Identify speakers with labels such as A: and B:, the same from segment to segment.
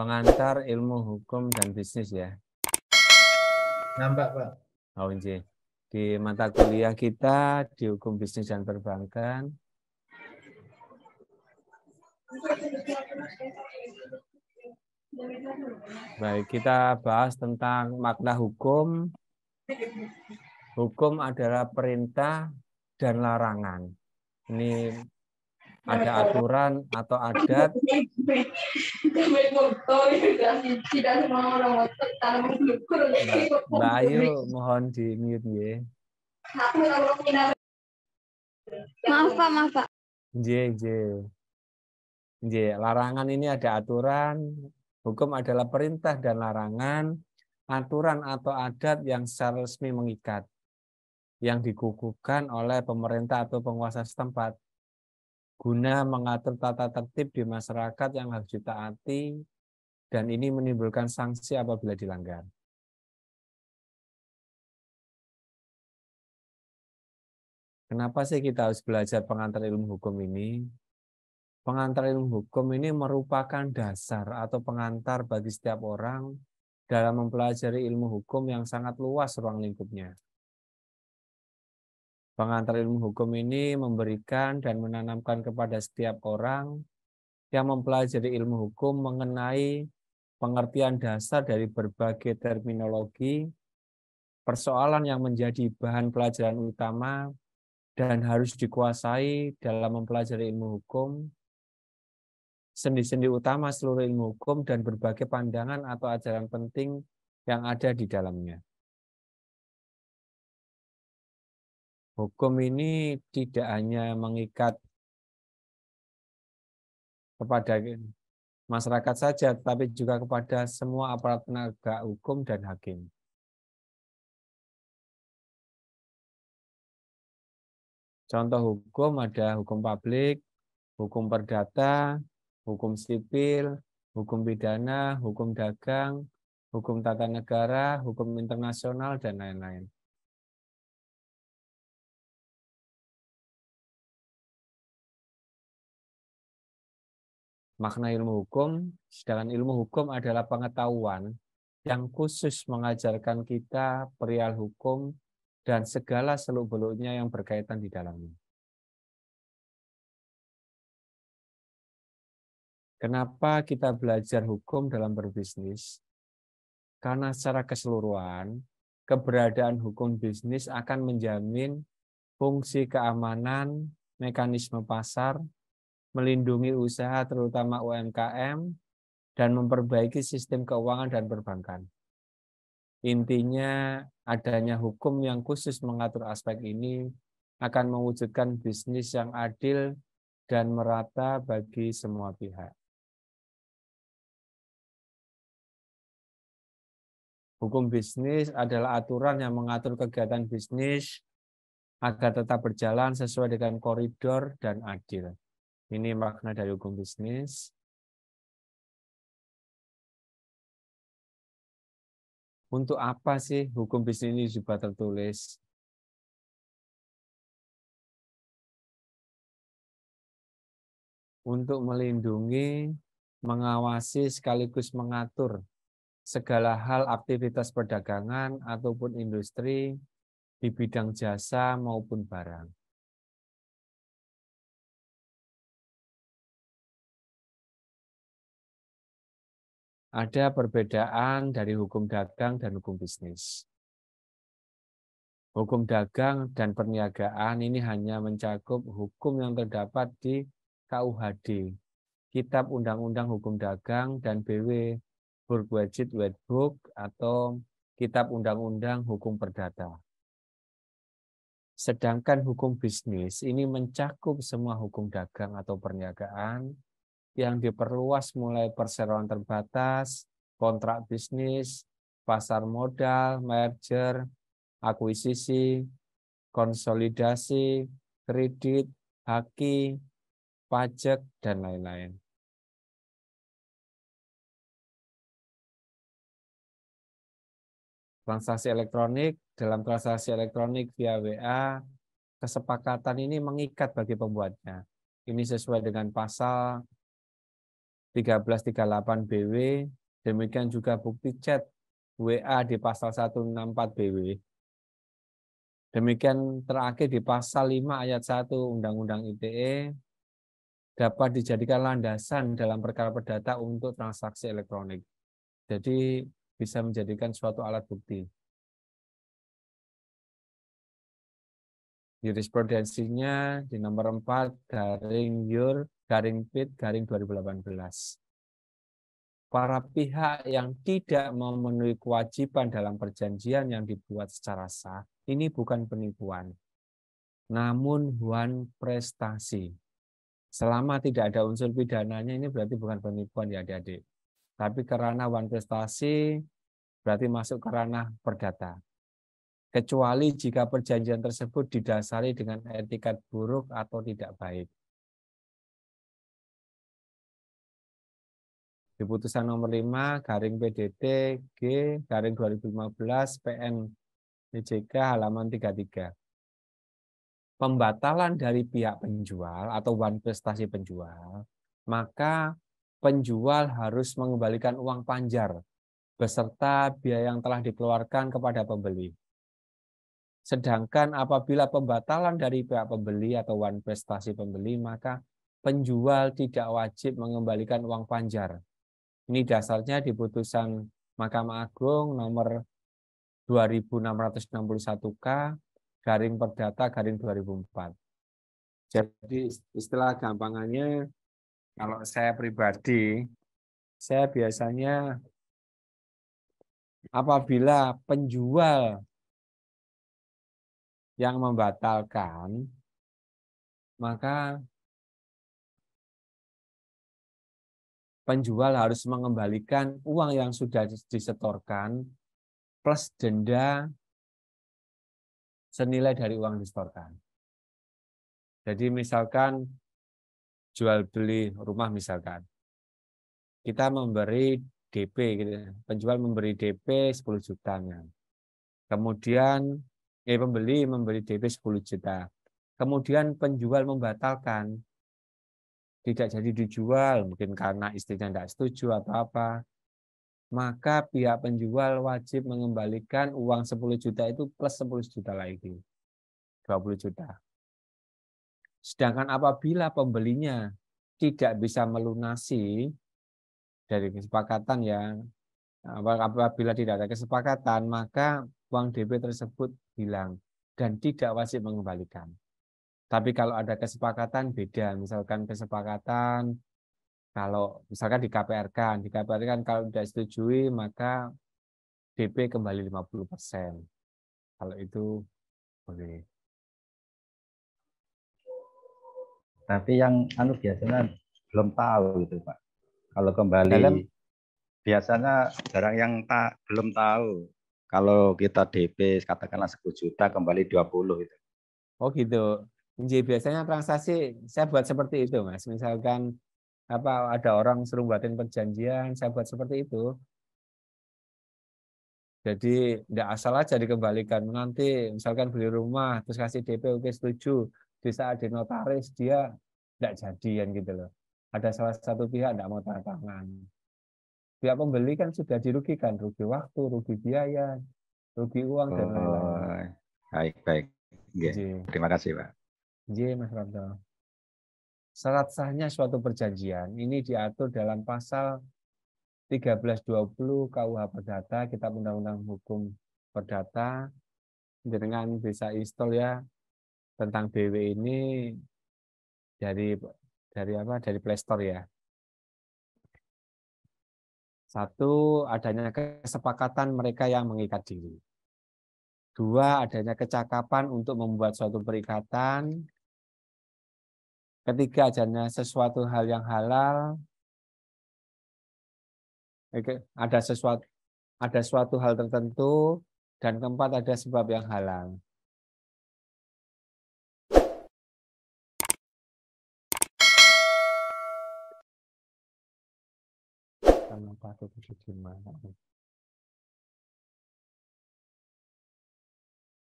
A: pengantar ilmu hukum dan bisnis ya.
B: Nampak, Pak.
A: Oh, iya. Di mata kuliah kita di hukum bisnis dan perbankan. Baik, kita bahas tentang makna hukum. Hukum adalah perintah dan larangan. Ini ada aturan atau adat. Mbak Ayu mohon di mute ya.
C: Maaf Pak, maaf Pak.
A: Larangan ini ada aturan. Hukum adalah perintah dan larangan, aturan atau adat yang secara resmi mengikat, yang dikukuhkan oleh pemerintah atau penguasa setempat, guna mengatur tata tertib di masyarakat yang harus ditaati, dan ini menimbulkan sanksi apabila dilanggar. Kenapa sih kita harus belajar pengantar ilmu hukum ini? Pengantar ilmu hukum ini merupakan dasar atau pengantar bagi setiap orang dalam mempelajari ilmu hukum yang sangat luas ruang lingkupnya. Pengantar ilmu hukum ini memberikan dan menanamkan kepada setiap orang yang mempelajari ilmu hukum mengenai pengertian dasar dari berbagai terminologi, persoalan yang menjadi bahan pelajaran utama dan harus dikuasai dalam mempelajari ilmu hukum, sendi-sendi utama seluruh ilmu hukum, dan berbagai pandangan atau ajaran penting yang ada di dalamnya. Hukum ini tidak hanya mengikat kepada masyarakat saja, tetapi juga kepada semua aparat penegak hukum dan hakim. Contoh hukum ada hukum publik, hukum perdata, hukum sipil, hukum pidana, hukum dagang, hukum tata negara, hukum internasional, dan lain-lain. Makna ilmu hukum, sedangkan ilmu hukum adalah pengetahuan yang khusus mengajarkan kita perihal hukum dan segala seluk-beluknya yang berkaitan di dalamnya. Kenapa kita belajar hukum dalam berbisnis? Karena secara keseluruhan, keberadaan hukum bisnis akan menjamin fungsi keamanan, mekanisme pasar, melindungi usaha terutama UMKM, dan memperbaiki sistem keuangan dan perbankan. Intinya, adanya hukum yang khusus mengatur aspek ini akan mewujudkan bisnis yang adil dan merata bagi semua pihak. Hukum bisnis adalah aturan yang mengatur kegiatan bisnis agar tetap berjalan sesuai dengan koridor dan adil. Ini makna dari hukum bisnis. Untuk apa sih hukum bisnis ini juga tertulis? Untuk melindungi, mengawasi, sekaligus mengatur segala hal aktivitas perdagangan ataupun industri di bidang jasa maupun barang. Ada perbedaan dari hukum dagang dan hukum bisnis. Hukum dagang dan perniagaan ini hanya mencakup hukum yang terdapat di KUHD, Kitab Undang-Undang Hukum Dagang, dan BW Burgerwajib Wetboek atau Kitab Undang-Undang Hukum Perdata. Sedangkan hukum bisnis ini mencakup semua hukum dagang atau perniagaan yang diperluas mulai perseroan terbatas, kontrak bisnis, pasar modal, merger, akuisisi, konsolidasi, kredit, haki, pajak, dan lain-lain. Transaksi elektronik, dalam transaksi elektronik via WA, kesepakatan ini mengikat bagi pembuatnya. Ini sesuai dengan pasal 1338 BW, demikian juga bukti chat WA di pasal 164 BW. Demikian terakhir di pasal 5 ayat 1 Undang-Undang ITE dapat dijadikan landasan dalam perkara perdata untuk transaksi elektronik. Jadi bisa menjadikan suatu alat bukti. Jurisprudensinya di nomor 4/Your/Pit/2018. Para pihak yang tidak memenuhi kewajiban dalam perjanjian yang dibuat secara sah, ini bukan penipuan, namun huan prestasi. Selama tidak ada unsur pidananya, ini berarti bukan penipuan ya adik-adik. Tapi karena huan prestasi, berarti masuk ke ranah perdata. Kecuali jika perjanjian tersebut didasari dengan etikat buruk atau tidak baik. Di putusan nomor 5/PDT-G/2015 PN PJK halaman 33. Pembatalan dari pihak penjual atau wan prestasi penjual, maka penjual harus mengembalikan uang panjar beserta biaya yang telah dikeluarkan kepada pembeli. Sedangkan apabila pembatalan dari pihak pembeli atau wan prestasi pembeli, maka penjual tidak wajib mengembalikan uang panjar. Ini dasarnya di putusan Mahkamah Agung nomor 2661K/Perdata/2004. Jadi istilah gampangannya, kalau saya pribadi, saya biasanya apabila penjual yang membatalkan, maka penjual harus mengembalikan uang yang sudah disetorkan plus denda senilai dari uang disetorkan. Jadi misalkan jual beli rumah misalkan, kita memberi DP, gitu. Penjual memberi DP 10 juta. Kemudian pembeli memberi DP 10 juta. Kemudian penjual membatalkan, tidak jadi dijual, mungkin karena istrinya tidak setuju atau apa, maka pihak penjual wajib mengembalikan uang 10 juta itu plus 10 juta lagi, 20 juta. Sedangkan apabila pembelinya tidak bisa melunasi dari kesepakatan yang apabila tidak ada kesepakatan, maka uang DP tersebut hilang dan tidak wajib mengembalikan. Tapi kalau ada kesepakatan beda, misalkan kesepakatan kalau misalkan di KPR kan kalau tidak setujui maka DP kembali 50%. Kalau itu boleh.
D: Tapi yang biasanya belum tahu itu Pak. Kalau kembali biasanya barang yang belum tahu. Kalau kita DP katakanlah 10 juta kembali 20 itu.
A: Oh gitu. Jadi biasanya transaksi saya buat seperti itu, Mas. Misalkan ada orang suruh buatin perjanjian, saya buat seperti itu. Jadi tidak asal aja dikembalikan. Nanti misalkan beli rumah terus kasih DP oke setuju. Di saat di notaris dia tidak jadian gitu loh. Ada salah satu pihak tidak mau tanda tangan. Pihak pembeli kan sudah dirugikan, rugi waktu, rugi biaya, rugi uang dan lain-lain.
D: Baik. Yeah. Terima kasih, Pak.
A: Iya, Mas Rabdo. Syarat sahnya suatu perjanjian ini diatur dalam pasal 1320 KUH Perdata, Kitab Undang-Undang Hukum Perdata. Dengan bisa install ya tentang BW ini dari Play Store ya. 1, adanya kesepakatan mereka yang mengikat diri. 2, adanya kecakapan untuk membuat suatu perikatan. 3, adanya sesuatu hal yang halal. Ada suatu hal tertentu. Dan 4, ada sebab yang halal.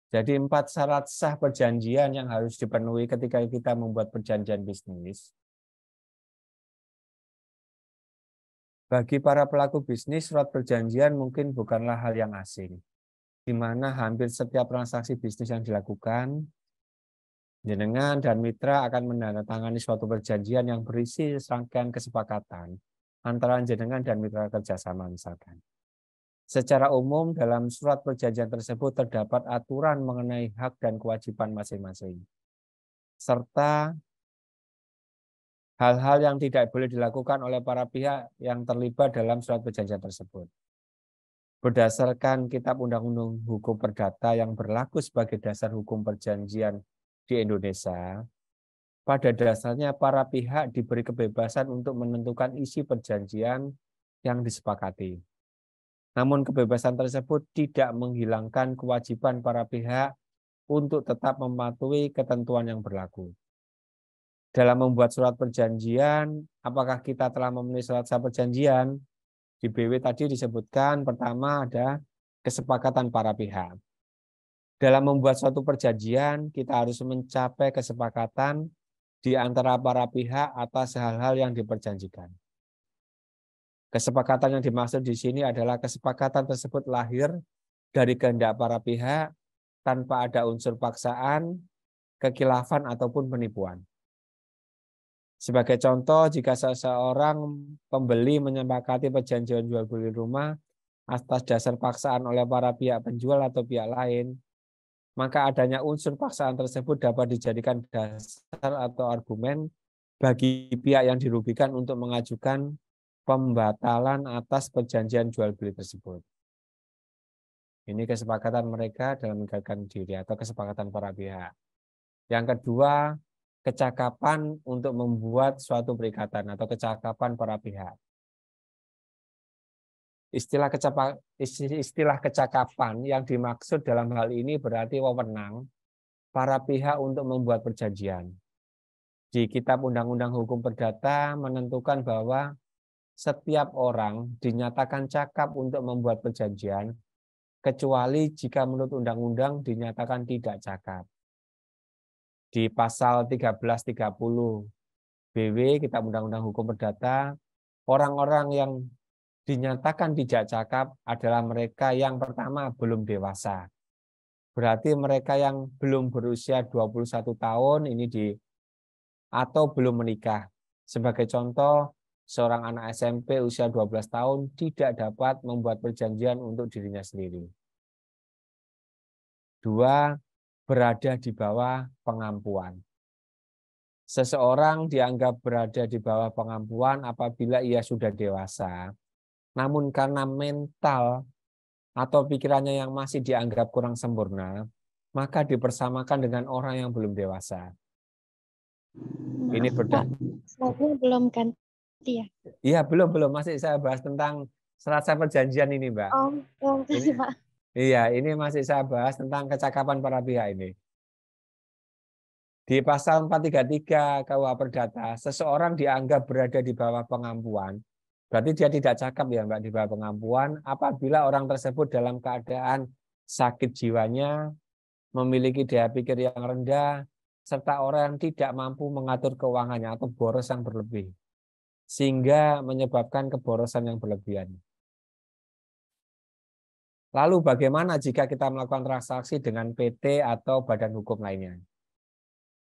A: Jadi 4 syarat sah perjanjian yang harus dipenuhi ketika kita membuat perjanjian bisnis. Bagi para pelaku bisnis, surat perjanjian mungkin bukanlah hal yang asing, di mana hampir setiap transaksi bisnis yang dilakukan, jenengan dan mitra akan menandatangani suatu perjanjian yang berisi serangkaian kesepakatan antara jenengan dan mitra kerjasama misalkan. Secara umum, dalam surat perjanjian tersebut terdapat aturan mengenai hak dan kewajiban masing-masing, serta hal-hal yang tidak boleh dilakukan oleh para pihak yang terlibat dalam surat perjanjian tersebut. Berdasarkan Kitab Undang-Undang Hukum Perdata yang berlaku sebagai dasar hukum perjanjian di Indonesia, pada dasarnya para pihak diberi kebebasan untuk menentukan isi perjanjian yang disepakati. Namun kebebasan tersebut tidak menghilangkan kewajiban para pihak untuk tetap mematuhi ketentuan yang berlaku. Dalam membuat surat perjanjian, apakah kita telah memenuhi surat perjanjian? Di BW tadi disebutkan pertama ada kesepakatan para pihak. Dalam membuat suatu perjanjian, kita harus mencapai kesepakatan di antara para pihak atas hal-hal yang diperjanjikan. Kesepakatan yang dimaksud di sini adalah kesepakatan tersebut lahir dari kehendak para pihak tanpa ada unsur paksaan, kekhilafan ataupun penipuan. Sebagai contoh, jika seseorang pembeli menyepakati perjanjian jual beli rumah atas dasar paksaan oleh para pihak penjual atau pihak lain, maka adanya unsur paksaan tersebut dapat dijadikan dasar atau argumen bagi pihak yang dirugikan untuk mengajukan pembatalan atas perjanjian jual beli tersebut. Ini kesepakatan mereka dalam menegakkan diri atau kesepakatan para pihak. Yang kedua, kecakapan untuk membuat suatu perikatan atau kecakapan para pihak. Istilah kecakapan yang dimaksud dalam hal ini berarti wewenang para pihak untuk membuat perjanjian. Di Kitab Undang-Undang Hukum Perdata menentukan bahwa setiap orang dinyatakan cakap untuk membuat perjanjian, kecuali jika menurut undang-undang dinyatakan tidak cakap. Di pasal 1330 BW Kitab Undang-Undang Hukum Perdata, orang-orang yang dinyatakan tidak cakap adalah mereka yang pertama belum dewasa. Berarti mereka yang belum berusia 21 tahun ini atau belum menikah. Sebagai contoh, seorang anak SMP usia 12 tahun tidak dapat membuat perjanjian untuk dirinya sendiri. 2. Berada di bawah pengampuan. Seseorang dianggap berada di bawah pengampuan apabila ia sudah dewasa, namun karena mental atau pikirannya yang masih dianggap kurang sempurna, maka dipersamakan dengan orang yang belum dewasa. Ini
C: Slide-nya belum ganti ya?
A: Iya, belum. Masih saya bahas tentang surat perjanjian ini, Mbak.
C: Oh, makasih, Pak.
A: Iya, ini masih saya bahas tentang kecakapan para pihak ini. Di pasal 433 KUH Perdata, seseorang dianggap berada di bawah pengampuan. Berarti dia tidak cakap ya, Mbak, di bawah pengampuan apabila orang tersebut dalam keadaan sakit jiwanya, memiliki daya pikir yang rendah, serta orang yang tidak mampu mengatur keuangannya atau boros yang berlebih, sehingga menyebabkan keborosan yang berlebihan. Lalu bagaimana jika kita melakukan transaksi dengan PT atau badan hukum lainnya?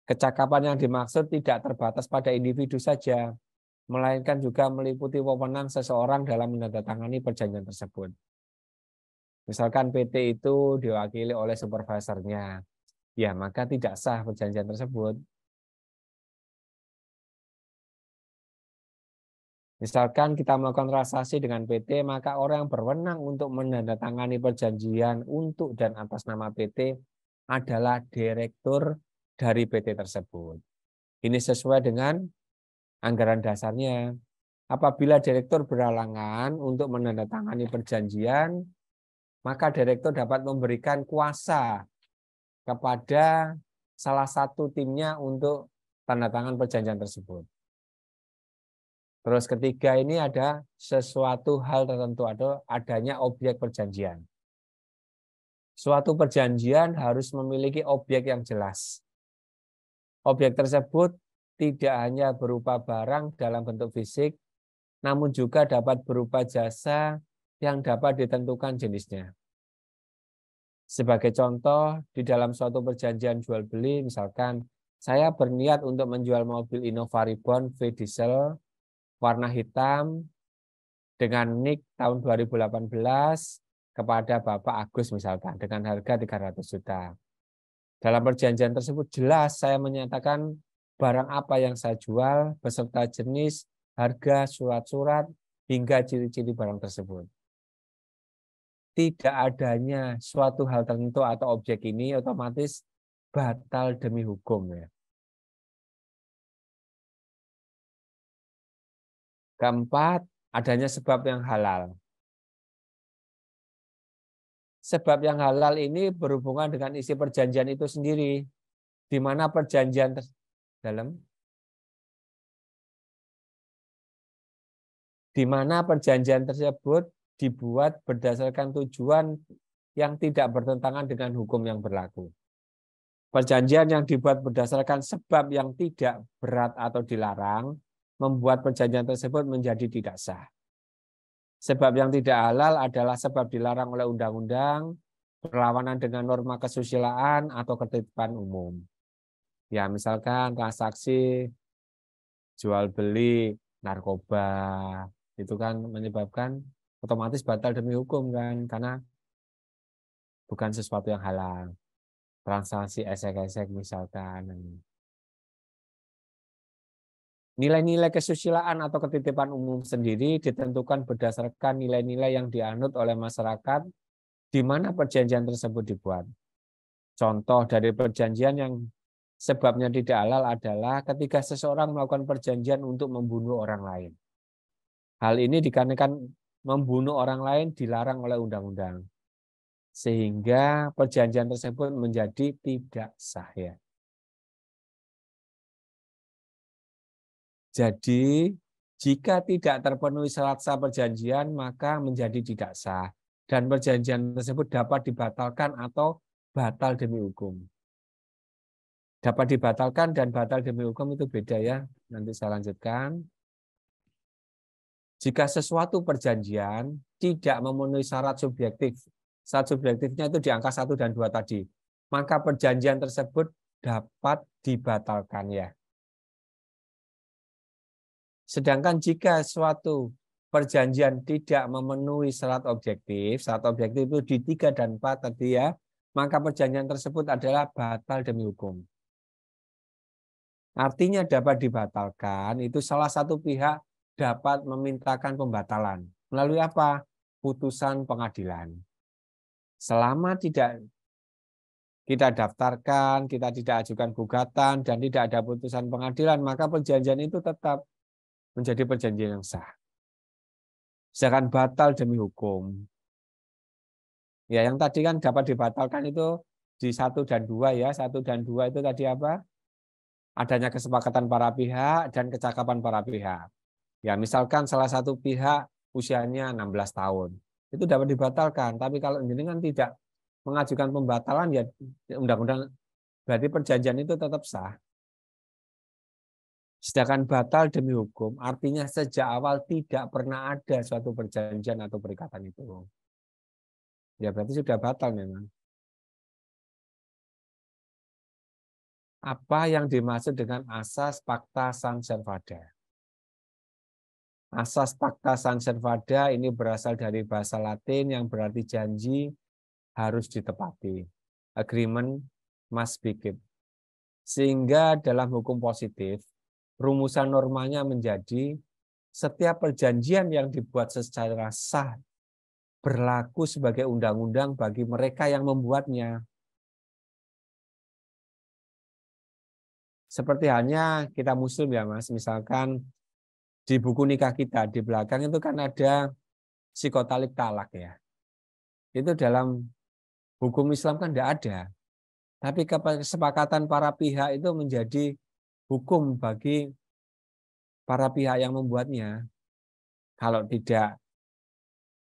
A: Kecakapan yang dimaksud tidak terbatas pada individu saja, melainkan juga meliputi wewenang seseorang dalam menandatangani perjanjian tersebut. Misalkan PT itu diwakili oleh supervisornya, ya maka tidak sah perjanjian tersebut. Misalkan kita melakukan transaksi dengan PT, maka orang yang berwenang untuk menandatangani perjanjian untuk dan atas nama PT adalah direktur dari PT tersebut. Ini sesuai dengan anggaran dasarnya. Apabila direktur berhalangan untuk menandatangani perjanjian, maka direktur dapat memberikan kuasa kepada salah satu timnya untuk tanda tangan perjanjian tersebut. Terus ketiga ini ada sesuatu hal tertentu atau adanya objek perjanjian. Suatu perjanjian harus memiliki objek yang jelas. Objek tersebut tidak hanya berupa barang dalam bentuk fisik, namun juga dapat berupa jasa yang dapat ditentukan jenisnya. Sebagai contoh, di dalam suatu perjanjian jual beli, misalkan saya berniat untuk menjual mobil Innova Reborn V diesel warna hitam dengan NIK tahun 2018 kepada Bapak Agus misalkan dengan harga 300 juta. Dalam perjanjian tersebut jelas saya menyatakan barang apa yang saya jual beserta jenis, harga, surat-surat, hingga ciri-ciri barang tersebut. Tidak adanya suatu hal tertentu atau objek ini otomatis batal demi hukum. Ya. Keempat, adanya sebab yang halal. Sebab yang halal ini berhubungan dengan isi perjanjian itu sendiri. Di mana perjanjian tersebut dibuat berdasarkan tujuan yang tidak bertentangan dengan hukum yang berlaku. Perjanjian yang dibuat berdasarkan sebab yang tidak berat atau dilarang membuat perjanjian tersebut menjadi tidak sah. Sebab yang tidak halal adalah sebab dilarang oleh undang-undang, berlawanan dengan norma kesusilaan atau ketertiban umum. Ya, misalkan transaksi jual beli narkoba itu kan menyebabkan otomatis batal demi hukum kan, karena bukan sesuatu yang halal. Transaksi esek-esek misalkan. Nilai-nilai kesusilaan atau ketitipan umum sendiri ditentukan berdasarkan nilai-nilai yang dianut oleh masyarakat di mana perjanjian tersebut dibuat. Contoh dari perjanjian yang sebabnya tidak halal adalah ketika seseorang melakukan perjanjian untuk membunuh orang lain. Hal ini dikarenakan membunuh orang lain dilarang oleh undang-undang. Sehingga perjanjian tersebut menjadi tidak sah. Ya. Jadi, jika tidak terpenuhi syarat sah perjanjian, maka menjadi tidak sah. Dan perjanjian tersebut dapat dibatalkan atau batal demi hukum. Dapat dibatalkan dan batal demi hukum itu beda ya. Nanti saya lanjutkan. Jika sesuatu perjanjian tidak memenuhi syarat subjektif, syarat subjektifnya itu di angka 1 dan 2 tadi, maka perjanjian tersebut dapat dibatalkan ya. Sedangkan jika suatu perjanjian tidak memenuhi syarat objektif itu di 3 dan 4 tadi ya, maka perjanjian tersebut adalah batal demi hukum. Artinya dapat dibatalkan, itu salah satu pihak dapat memintakan pembatalan. Melalui apa? Putusan pengadilan. Selama tidak kita daftarkan, kita tidak ajukan gugatan, dan tidak ada putusan pengadilan, maka perjanjian itu tetap menjadi perjanjian yang sah. Sedangkan batal demi hukum. Ya, yang tadi kan dapat dibatalkan itu di 1 dan 2 ya. 1 dan 2 itu tadi apa? Adanya kesepakatan para pihak dan kecakapan para pihak. Ya, misalkan salah satu pihak usianya 16 tahun. Itu dapat dibatalkan, tapi kalau jenengan tidak mengajukan pembatalan ya undang-undang berarti perjanjian itu tetap sah. Sedangkan batal demi hukum artinya sejak awal tidak pernah ada suatu perjanjian atau perikatan itu. Ya berarti sudah batal memang. Apa yang dimaksud dengan asas pacta sunt servanda? Asas pacta sunt servanda ini berasal dari bahasa Latin yang berarti janji harus ditepati. Agreement must be kept. Sehingga dalam hukum positif, rumusan normanya menjadi setiap perjanjian yang dibuat secara sah berlaku sebagai undang-undang bagi mereka yang membuatnya. Seperti halnya kita muslim ya Mas, misalkan di buku nikah kita di belakang itu kan ada psikotalik talak ya. Itu dalam hukum Islam kan tidak ada. Tapi kesepakatan para pihak itu menjadi hukum bagi para pihak yang membuatnya. Kalau tidak,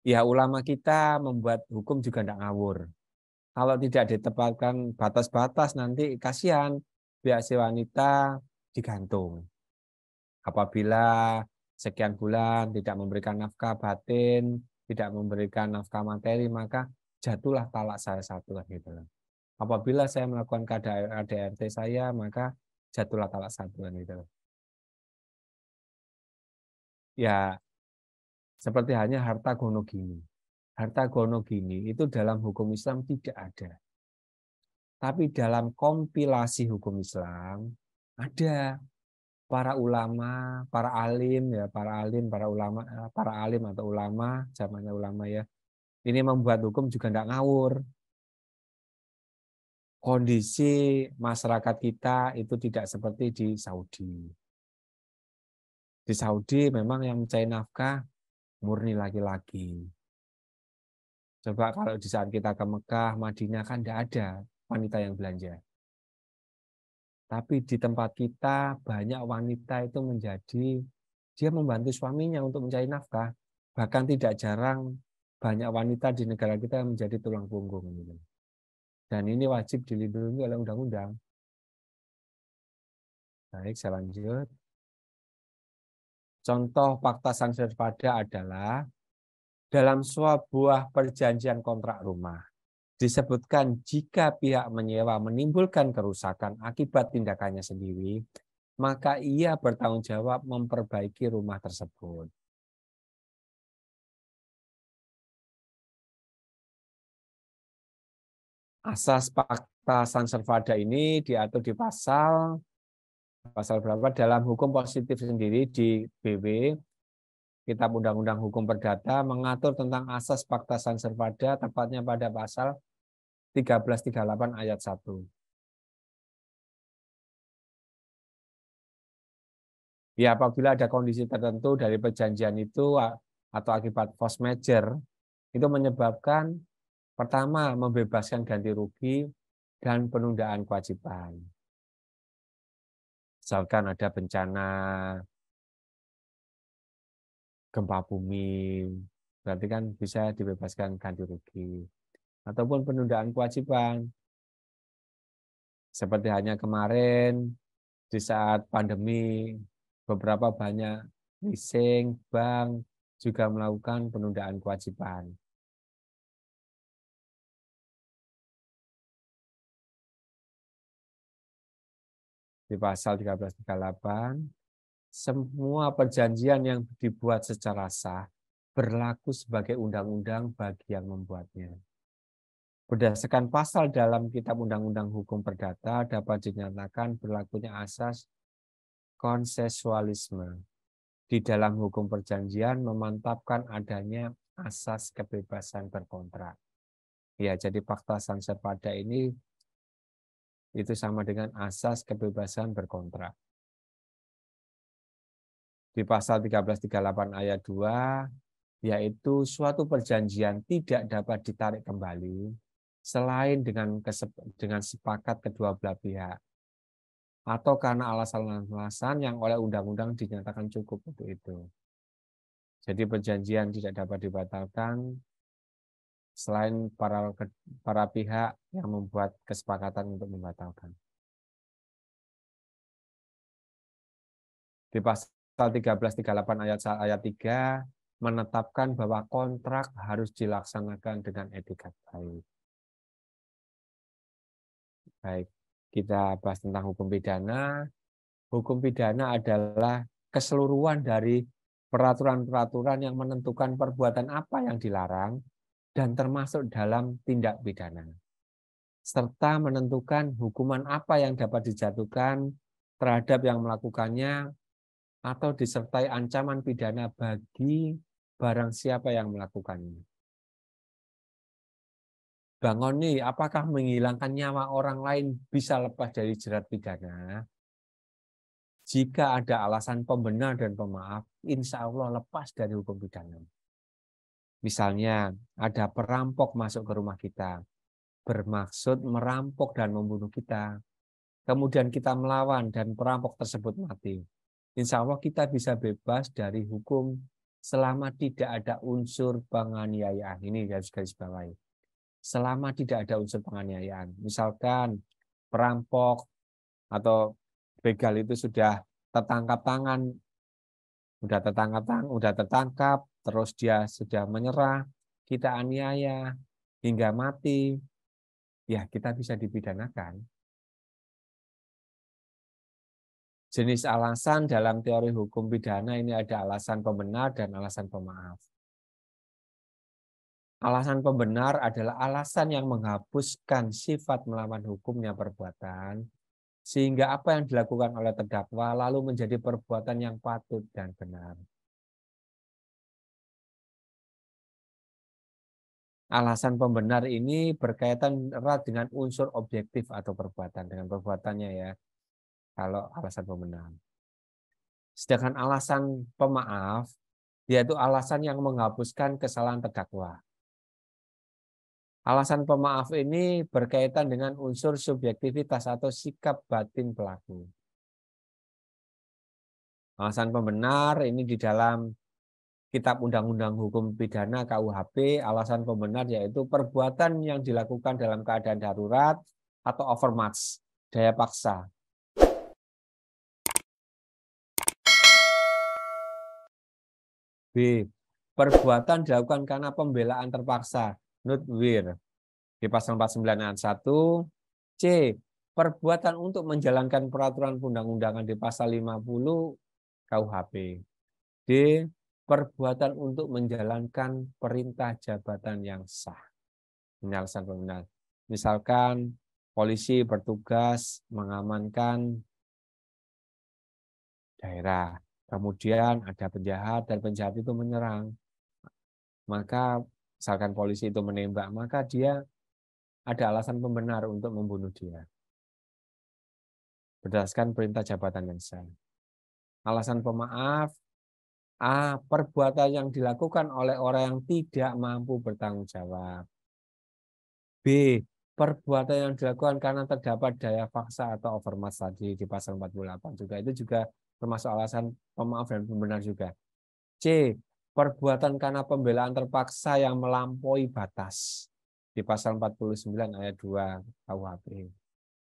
A: ya ulama kita membuat hukum juga tidak ngawur. Kalau tidak ditempatkan batas-batas nanti kasihan pihak si wanita digantung. Apabila sekian bulan tidak memberikan nafkah batin, tidak memberikan nafkah materi, maka jatuhlah talak saya satu gitu. Apabila saya melakukan KDRT saya, maka jatuhlah talak satu gitu. Ya, seperti hanya harta gonogini. Harta gonogini itu dalam hukum Islam tidak ada. Tapi dalam kompilasi hukum Islam ada para ulama, para alim ya, para alim atau ulama, zamannya ulama ya. Ini membuat hukum juga tidak ngawur. Kondisi masyarakat kita itu tidak seperti di Saudi. Di Saudi memang yang mencari nafkah murni laki-laki. Coba kalau di saat kita ke Mekah, Madinah kan tidak ada wanita yang belanja. Tapi di tempat kita banyak wanita itu dia membantu suaminya untuk mencari nafkah. Bahkan tidak jarang banyak wanita di negara kita yang menjadi tulang punggung. Dan ini wajib dilindungi oleh undang-undang. Baik, saya lanjut. Contoh fakta sanserpada adalah dalam sebuah perjanjian kontrak rumah. Disebutkan jika pihak menyewa menimbulkan kerusakan akibat tindakannya sendiri, maka ia bertanggung jawab memperbaiki rumah tersebut. Asas fakta sanservada ini diatur di pasal berapa dalam hukum positif sendiri di BW, Kitab Undang-Undang Hukum Perdata mengatur tentang asas fakta sanservada, tepatnya pada pasal 1338 ayat 1. Ya, apabila ada kondisi tertentu dari perjanjian itu atau akibat force majeure, itu menyebabkan pertama membebaskan ganti rugi dan penundaan kewajiban. Misalkan ada bencana gempa bumi, berarti kan bisa dibebaskan ganti rugi. Ataupun penundaan kewajiban. Seperti hanya kemarin, di saat pandemi, beberapa banyak leasing, bank juga melakukan penundaan kewajiban. Di pasal 1338, semua perjanjian yang dibuat secara sah berlaku sebagai undang-undang bagi yang membuatnya. Berdasarkan pasal dalam Kitab Undang-Undang Hukum Perdata dapat dinyatakan berlakunya asas konsensualisme. Di dalam hukum perjanjian memantapkan adanya asas kebebasan berkontrak. Ya, jadi fakta sanservada ini itu sama dengan asas kebebasan berkontrak. Di pasal 1338 ayat 2, yaitu suatu perjanjian tidak dapat ditarik kembali selain dengan sepakat kedua belah pihak atau karena alasan-alasan yang oleh undang-undang dinyatakan cukup untuk itu. Jadi perjanjian tidak dapat dibatalkan selain para pihak yang membuat kesepakatan untuk membatalkan. Di pasal 1338 ayat 3 menetapkan bahwa kontrak harus dilaksanakan dengan etikat baik. Baik, kita bahas tentang hukum pidana. Hukum pidana adalah keseluruhan dari peraturan-peraturan yang menentukan perbuatan apa yang dilarang dan termasuk dalam tindak pidana, serta menentukan hukuman apa yang dapat dijatuhkan terhadap yang melakukannya atau disertai ancaman pidana bagi barang siapa yang melakukannya. Bangoni, apakah menghilangkan nyawa orang lain bisa lepas dari jerat pidana? Jika ada alasan pembenar dan pemaaf, insya Allah lepas dari hukum pidana. Misalnya, ada perampok masuk ke rumah kita, bermaksud merampok dan membunuh kita. Kemudian kita melawan dan perampok tersebut mati. Insya Allah kita bisa bebas dari hukum selama tidak ada unsur penganiayaan. Ini garis bawahi. Selama tidak ada unsur penganiayaan. Misalkan perampok atau begal itu sudah tertangkap tangan udah tertangkap, terus dia sudah menyerah, kita aniaya hingga mati, ya kita bisa dipidanakan. Jenis alasan dalam teori hukum pidana ini ada alasan pembenar dan alasan pemaaf. Alasan pembenar adalah alasan yang menghapuskan sifat melawan hukumnya perbuatan, sehingga apa yang dilakukan oleh terdakwa lalu menjadi perbuatan yang patut dan benar. Alasan pembenar ini berkaitan erat dengan unsur objektif atau perbuatan, dengan perbuatannya ya. Kalau alasan pembenar. Sedangkan alasan pemaaf, yaitu alasan yang menghapuskan kesalahan terdakwa. Alasan pemaaf ini berkaitan dengan unsur subjektivitas atau sikap batin pelaku. Alasan pembenar ini di dalam Kitab Undang-Undang Hukum Pidana KUHP, alasan pembenar yaitu perbuatan yang dilakukan dalam keadaan darurat atau overmatch, daya paksa. B. Perbuatan dilakukan karena pembelaan terpaksa, nutwir, di pasal 49 ayat 1. C. Perbuatan untuk menjalankan peraturan undang-undangan di pasal 50 KUHP. D. Perbuatan untuk menjalankan perintah jabatan yang sah. Ini alasan pembenar. Misalkan polisi bertugas mengamankan daerah. Kemudian ada penjahat dan penjahat itu menyerang. Maka misalkan polisi itu menembak, maka dia ada alasan pembenar untuk membunuh dia. Berdasarkan perintah jabatan yang sah. Alasan pemaaf, A. Perbuatan yang dilakukan oleh orang yang tidak mampu bertanggung jawab. B. Perbuatan yang dilakukan karena terdapat daya paksa atau overmatch tadi di pasal 48 juga. Itu juga termasuk alasan pemaaf dan pembenar juga. C. Perbuatan karena pembelaan terpaksa yang melampaui batas di pasal 49 ayat 2 KUHP.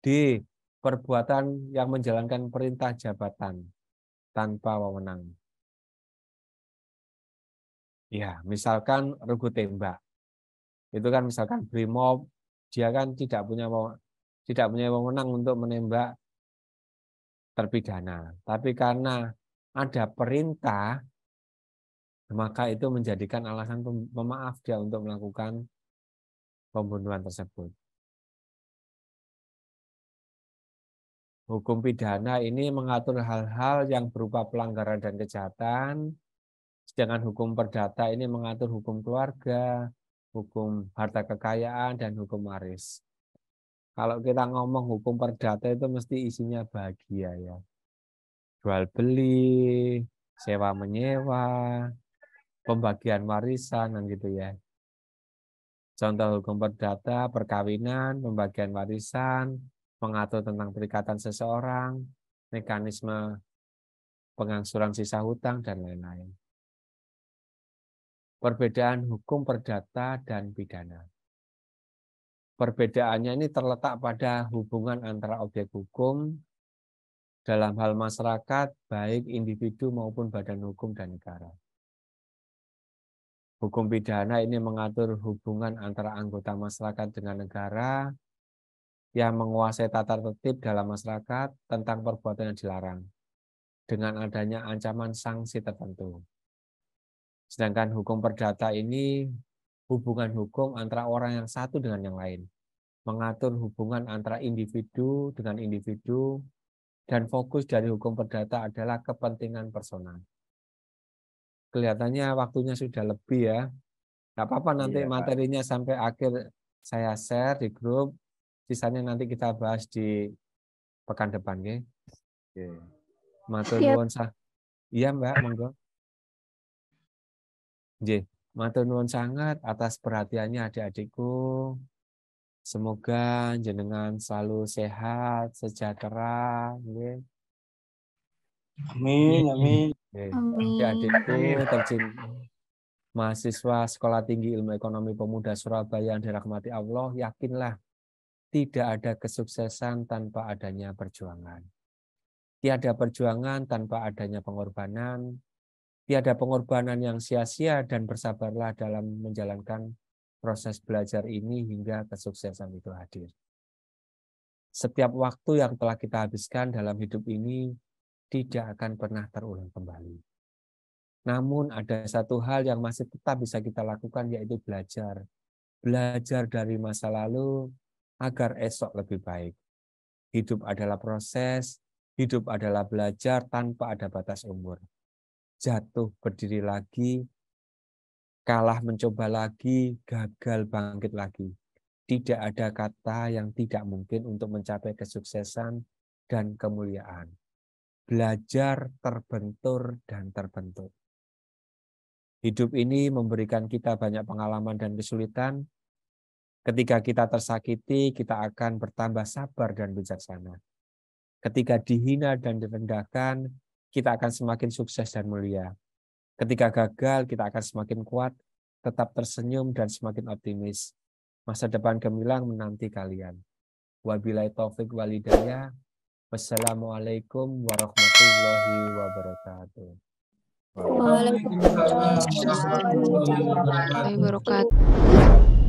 A: D. Perbuatan yang menjalankan perintah jabatan tanpa wewenang. Ya, misalkan regu tembak. Itu kan misalkan brimob, dia kan tidak punya wewenang untuk menembak terpidana. Tapi karena ada perintah, maka itu menjadikan alasan pemaaf dia untuk melakukan pembunuhan tersebut. Hukum pidana ini mengatur hal-hal yang berupa pelanggaran dan kejahatan, sedangkan hukum perdata ini mengatur hukum keluarga, hukum harta kekayaan, dan hukum waris. Kalau kita ngomong hukum perdata itu mesti isinya bahagia ya. Jual beli, sewa menyewa, pembagian warisan dan gitu ya. Contoh hukum perdata, perkawinan, pembagian warisan, mengatur tentang perikatan seseorang, mekanisme pengangsuran sisa hutang, dan lain-lain. Perbedaan hukum perdata dan pidana. Perbedaannya ini terletak pada hubungan antara objek hukum dalam hal masyarakat, baik individu maupun badan hukum dan negara. Hukum pidana ini mengatur hubungan antara anggota masyarakat dengan negara yang menguasai tata tertib dalam masyarakat tentang perbuatan yang dilarang dengan adanya ancaman sanksi tertentu. Sedangkan hukum perdata ini hubungan hukum antara orang yang satu dengan yang lain, mengatur hubungan antara individu dengan individu, dan fokus dari hukum perdata adalah kepentingan personal. Kelihatannya waktunya sudah lebih ya. Nggak apa-apa nanti materinya sampai akhir saya share di grup. Sisanya nanti kita bahas di pekan depan, ya. Matur nuwun sah. Iya, Mbak, monggo. Nggih, matur nuwun sangat atas perhatiannya adik-adikku. Semoga jenengan selalu sehat, sejahtera, nggih.
B: Amin, amin.
A: Adik-adikku tercinta, mahasiswa Sekolah Tinggi Ilmu Ekonomi Pemuda Surabaya yang dirahmati Allah, yakinlah tidak ada kesuksesan tanpa adanya perjuangan. Tiada perjuangan tanpa adanya pengorbanan, Tiada pengorbanan yang sia-sia dan bersabarlah dalam menjalankan proses belajar ini hingga kesuksesan itu hadir. Setiap waktu yang telah kita habiskan dalam hidup ini tidak akan pernah terulang kembali. Namun ada satu hal yang masih tetap bisa kita lakukan, yaitu belajar. Belajar dari masa lalu agar esok lebih baik. Hidup adalah proses, hidup adalah belajar tanpa ada batas umur. Jatuh berdiri lagi, kalah mencoba lagi, gagal bangkit lagi. Tidak ada kata yang tidak mungkin untuk mencapai kesuksesan dan kemuliaan. Belajar, terbentur, dan terbentuk. Hidup ini memberikan kita banyak pengalaman dan kesulitan. Ketika kita tersakiti, kita akan bertambah sabar dan bijaksana. Ketika dihina dan direndahkan, kita akan semakin sukses dan mulia. Ketika gagal, kita akan semakin kuat, tetap tersenyum dan semakin optimis. Masa depan gemilang menanti kalian. Wabillahi taufik wal hidayah. Wassalamualaikum warahmatullahi wabarakatuh.
B: Waalaikumsalam warahmatullahi wabarakatuh.
E: Wabarakatuh.